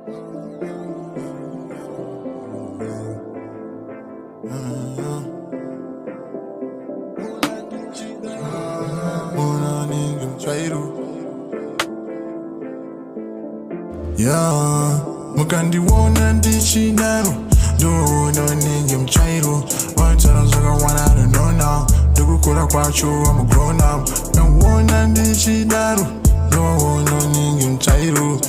Yeah, mukandiwona ndichinaro ndoona ninge muchairo vantaura zvakawanda I don't know now ndokukura kwacho I'm a grown up nauona ndichidaro ndoona ninge muchairo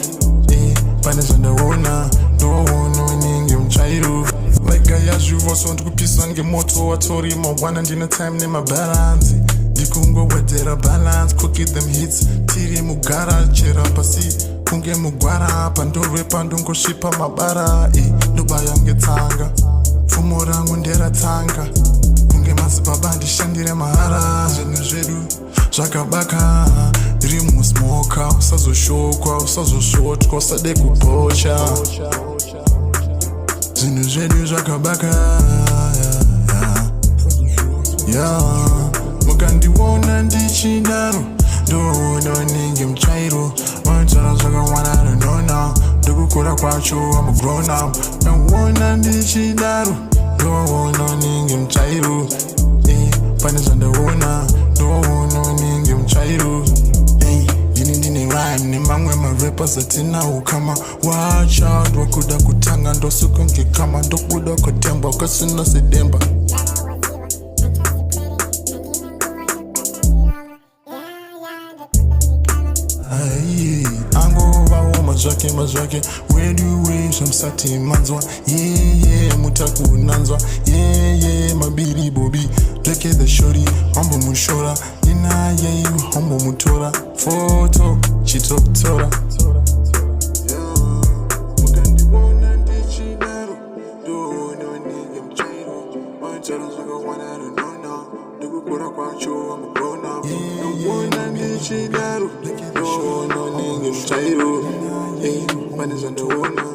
pane zvandaona ndoona ninge muchairo like yazvivoso ndikupisa ngemoto watorima wana ndina time nemabalance ndikungowedzera balance cookie them hits tiri mugara chera pasi kunge mugwara pandorwepa ndongosvipa mabara ndobaya ngetsanga pfumo rangu nderatsanga kunge mazibaba ndishandire mahara zvinhu zvedu zvakabaka ndiri musmoka usazoshokwa usazosvotwa usade kupocha zvinhu zvedu zvakabaka mukandiwona ndichidaro ndoona ninge muchairo vantaura zvakawanda I don't know now ndokukura kwacho I'm a grown up nauona ndichidaro ndoona ninge muchairo pane zvandaona ndoona ninge muchairo ini ndine rhyme nemamwe marepas atinawo kama watch out wakuda kutanga ndosuka ngekama ndokuda kutemba ukasina sedemba angovawo mazvake wedu zvamusati manzwa mutakunanzwa mabiri bobi ndeke the shori wambomushora ninaye wambomutora foto chitotora mukandiwona ndichidaro ndoona ninge muchairo vantaura zvakawanda I don't know now ndokukura kwacho I'm a grown up nauona ndichidaro ndoona ninge muchairo pane zvandaona